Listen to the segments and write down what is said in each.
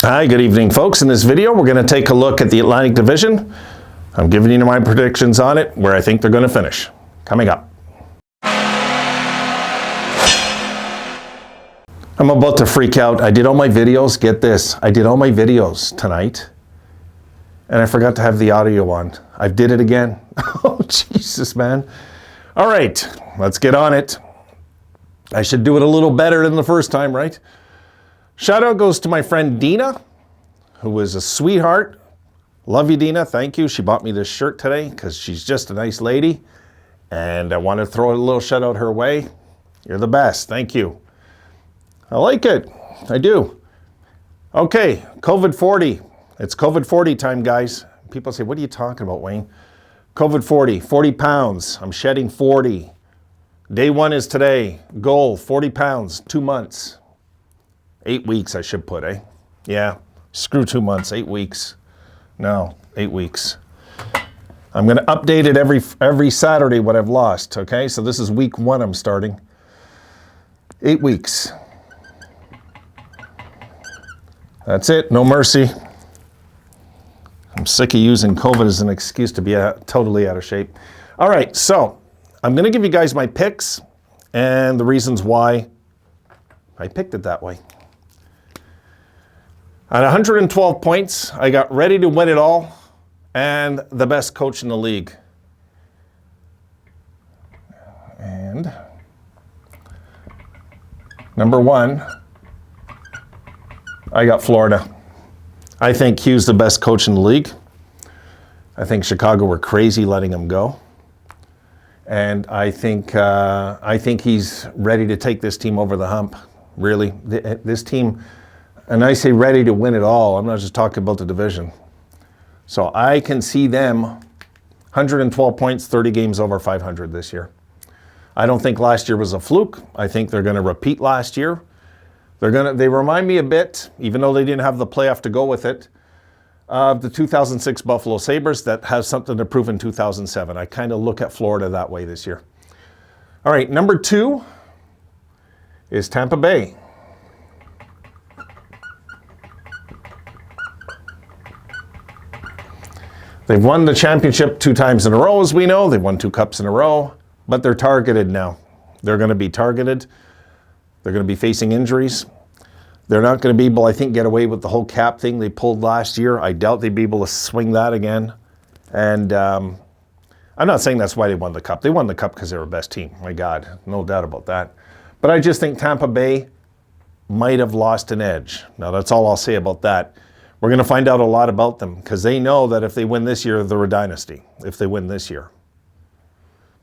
Hi, good evening, folks. In this video, we're going to take a look at the Atlantic Division. I'm giving you my predictions on it, where I think they're going to finish. Coming up. I'm about to freak out. I did all my videos. Get this. I did all my videos tonight, and I forgot to have the audio on. I did it again. Oh, Jesus, man. All right, let's get on it. I should do it a little better than the first time, right? Shout out goes to my friend Dina, who was a sweetheart. Love you, Dina. Thank you. She bought me this shirt today because she's just a nice lady. And I want to throw a little shout out her way. You're the best. Thank you. I like it. I do. Okay, COVID 40. It's COVID 40 time, guys. People say, what are you talking about, Wayne? COVID 40, 40 pounds. I'm shedding 40. Day one is today. Goal, 40 pounds, 2 months. 8 weeks, I should put, eh? Yeah, screw 2 months, 8 weeks. No, 8 weeks. I'm going to update it every Saturday what I've lost, okay? So this is week 1 I'm starting. 8 weeks. That's it, no mercy. I'm sick of using COVID as an excuse to be totally out of shape. All right, so I'm going to give you guys my picks and the reasons why I picked it that way. At 112 points, I got ready to win it all and the best coach in the league. And number 1, I got Florida. I think Hugh's the best coach in the league. I think Chicago were crazy letting him go. And I think he's ready to take this team over the hump, really. This team... And I say ready to win it all. I'm not just talking about the division. So I can see them 112 points, 30 games over 500 this year. I don't think last year was a fluke. I think they're going to repeat last year. They remind me a bit, even though they didn't have the playoff to go with it, of the 2006 Buffalo Sabres that has something to prove in 2007. I kind of look at Florida that way this year. All right, number 2 is Tampa Bay. They've won the championship 2 times in a row, as we know. They've won 2 cups in a row, but they're targeted now. They're going to be targeted. They're going to be facing injuries. They're not going to be able, I think, get away with the whole cap thing they pulled last year. I doubt they'd be able to swing that again. And I'm not saying that's why they won the cup. They won the cup because they were the best team. My God, no doubt about that. But I just think Tampa Bay might have lost an edge. Now, that's all I'll say about that. We're going to find out a lot about them because they know that if they win this year, they're a dynasty. If they win this year.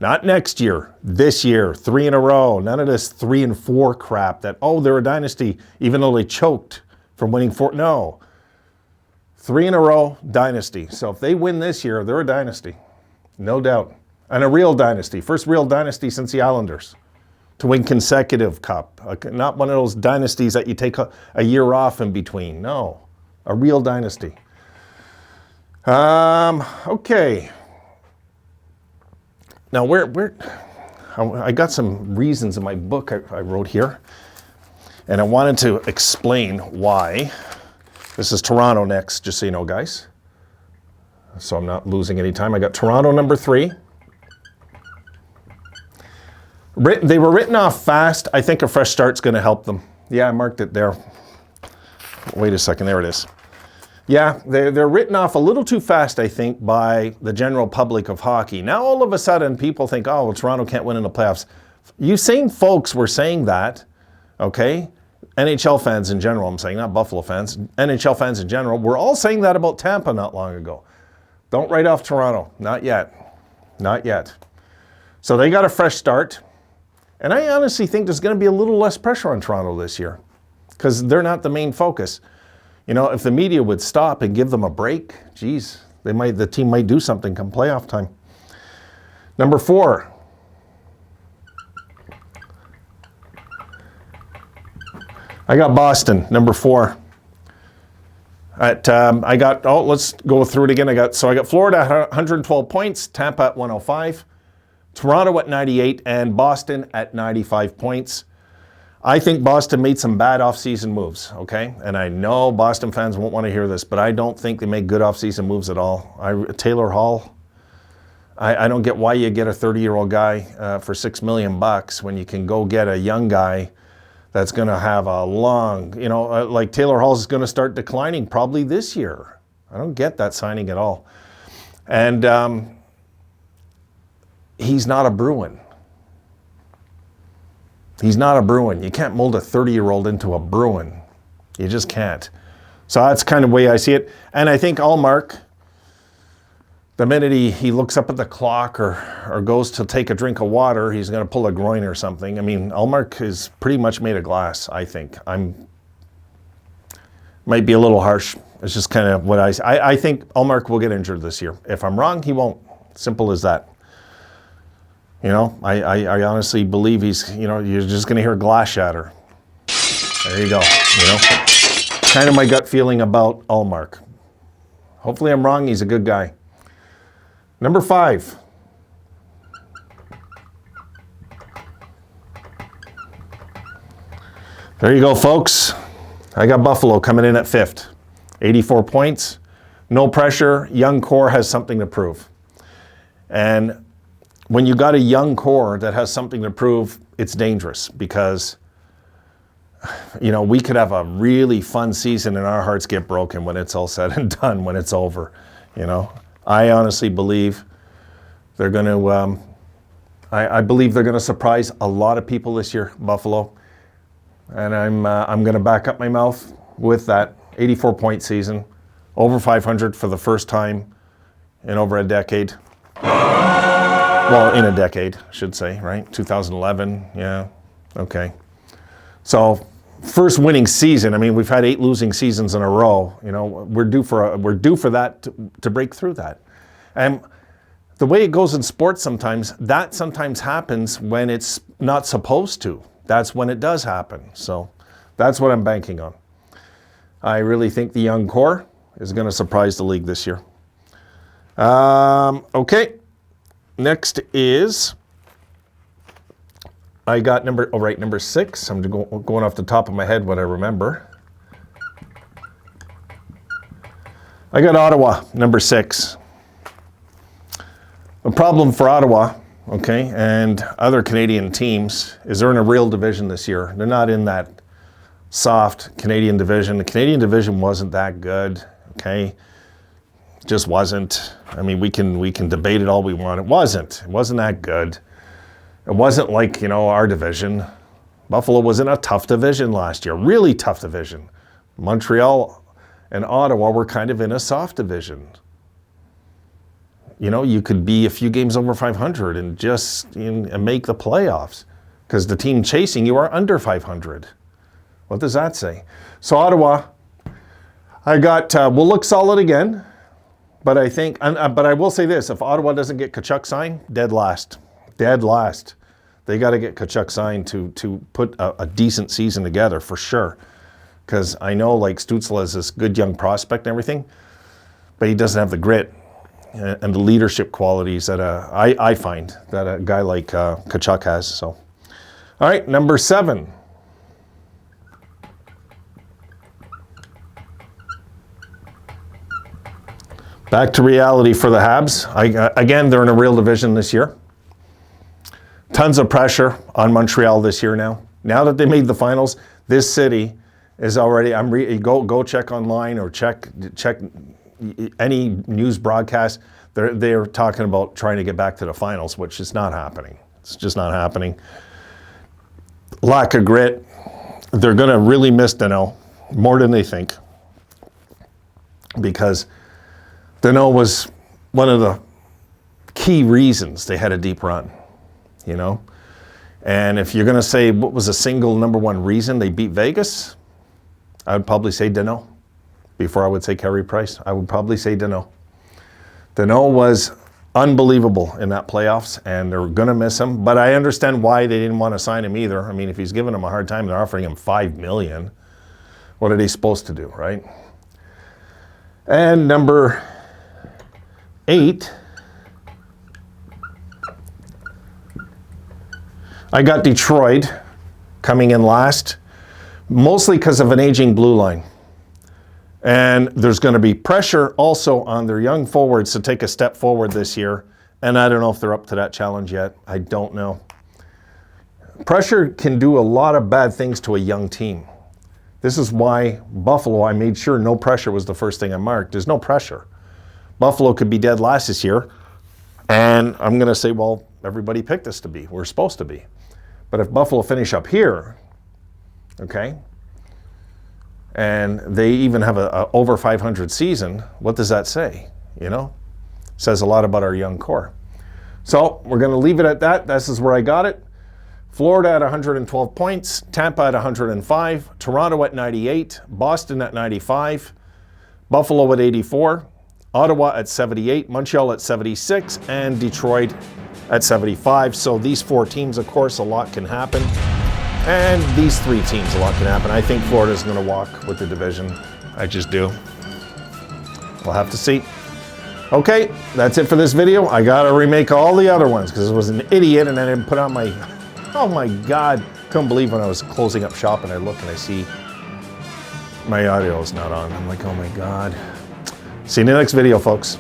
Not next year. This year. 3 in a row. None of this 3 and 4 crap that, oh, they're a dynasty even though they choked from winning 4. No. 3 in a row, dynasty. So if they win this year, they're a dynasty. No doubt. And a real dynasty. First real dynasty since the Islanders to win consecutive cup. Not one of those dynasties that you take a year off in between. No. A real dynasty. Okay. Now, I got some reasons in my book I wrote here, and I wanted to explain why. This is Toronto next, just so you know, guys. So I'm not losing any time. I got Toronto number 3. They were written off fast. I think a fresh start's going to help them. Yeah, I marked it there. Wait a second, there it is. Yeah, they're written off a little too fast, I think, by the general public of hockey. Now, all of a sudden, people think, oh, well, Toronto can't win in the playoffs. You same folks were saying that, okay? NHL fans in general, I'm saying, not Buffalo fans. NHL fans in general, we're all saying that about Tampa not long ago. Don't write off Toronto. Not yet. Not yet. So they got a fresh start. And I honestly think there's going to be a little less pressure on Toronto this year because they're not the main focus. You know, if the media would stop and give them a break, geez, the team might do something come playoff time. Number 4. I got Boston, number 4. Let's go through it again. I got Florida at 112 points, Tampa at 105, Toronto at 98, and Boston at 95 points. I think Boston made some bad offseason moves, okay? And I know Boston fans won't want to hear this, but I don't think they made good offseason moves at all. Taylor Hall, I don't get why you get a 30-year-old guy for $6 million when you can go get a young guy that's going to have a long, like Taylor Hall is going to start declining probably this year. I don't get that signing at all. And he's not a Bruin. He's not a Bruin. You can't mold a 30-year-old into a Bruin. You just can't. So that's kind of the way I see it. And I think Allmark, the minute he looks up at the clock or goes to take a drink of water, he's going to pull a groin or something. I mean, Allmark is pretty much made of glass, I think. Might be a little harsh. It's just kind of what I think Allmark will get injured this year. If I'm wrong, he won't. Simple as that. I honestly believe he's, you're just going to hear glass shatter. There you go. Kind of my gut feeling about Allmark. Hopefully I'm wrong. He's a good guy. Number 5. There you go, folks. I got Buffalo coming in at 5th. 84 points. No pressure. Young core has something to prove. And when you got a young core that has something to prove, it's dangerous because, we could have a really fun season and our hearts get broken when it's all said and done, when it's over, I honestly believe they're going to, I believe they're going to surprise a lot of people this year, Buffalo. And I'm going to back up my mouth with that 84-point season, over 500 for the first time in over a decade. Well, in a decade, I should say, right? 2011, yeah, okay. So, first winning season. I mean, we've had 8 losing seasons in a row. We're due for that to break through that. And the way it goes in sports sometimes happens when it's not supposed to. That's when it does happen. So, that's what I'm banking on. I really think the young core is going to surprise the league this year. Okay. Next is, I got number 6. I'm going off the top of my head what I remember. I got Ottawa, number 6. The problem for Ottawa, okay, and other Canadian teams is they're in a real division this year. They're not in that soft Canadian division. The Canadian division wasn't that good, okay? Just wasn't. I mean, we can debate it all we want. It wasn't that good. It wasn't like, our division. Buffalo was in a tough division last year, really tough division. Montreal and Ottawa were kind of in a soft division. You could be a few games over 500 and just and make the playoffs because the team chasing you are under 500. What does that say? So Ottawa, I got, will look solid again. But I think, but I will say this, if Ottawa doesn't get Tkachuk signed, dead last. They got to get Tkachuk signed to put a decent season together for sure. Because I know like Stützle is this good young prospect and everything, but he doesn't have the grit and the leadership qualities that I find that a guy like Tkachuk has. So, all right, number 7. Back to reality for the Habs. Again, they're in a real division this year. Tons of pressure on Montreal this year now. Now that they made the finals, this city is already, go check online or check any news broadcast. They're talking about trying to get back to the finals, which is not happening. It's just not happening. Lack of grit. They're going to really miss Danault more than they think because Danault was one of the key reasons they had a deep run, And if you're going to say what was a single number 1 reason they beat Vegas, I would probably say Danault. Before I would say Carey Price, I would probably say Danault. Danault was unbelievable in that playoffs, and they're going to miss him. But I understand why they didn't want to sign him either. I mean, if he's giving them a hard time, they're offering him $5 million. What are they supposed to do, right? And number 8, I got Detroit. coming in last, mostly because of an aging blue line. And there's going to be pressure also on their young forwards to take a step forward this year. And I don't know if they're up to that challenge yet. I don't know. Pressure can do a lot of bad things to a young team. This is why Buffalo, I made sure no pressure was the first thing I marked. There's no pressure. Buffalo could be dead last this year. And I'm going to say, well, everybody picked us to be. We're supposed to be. But if Buffalo finish up here, okay, and they even have a over 500 season, what does that say? You know, says a lot about our young core. So we're going to leave it at that. This is where I got it. Florida at 112 points, Tampa at 105, Toronto at 98, Boston at 95, Buffalo at 84, Ottawa at 78, Montreal at 76, and Detroit at 75. So these 4 teams, of course, a lot can happen. And these 3 teams, a lot can happen. I think Florida's going to walk with the division. I just do. We'll have to see. Okay, that's it for this video. I got to remake all the other ones because I was an idiot and I didn't put on my... Oh my God. Couldn't believe when I was closing up shop and I look and I see my audio is not on. I'm like, oh my God. See you in the next video, folks.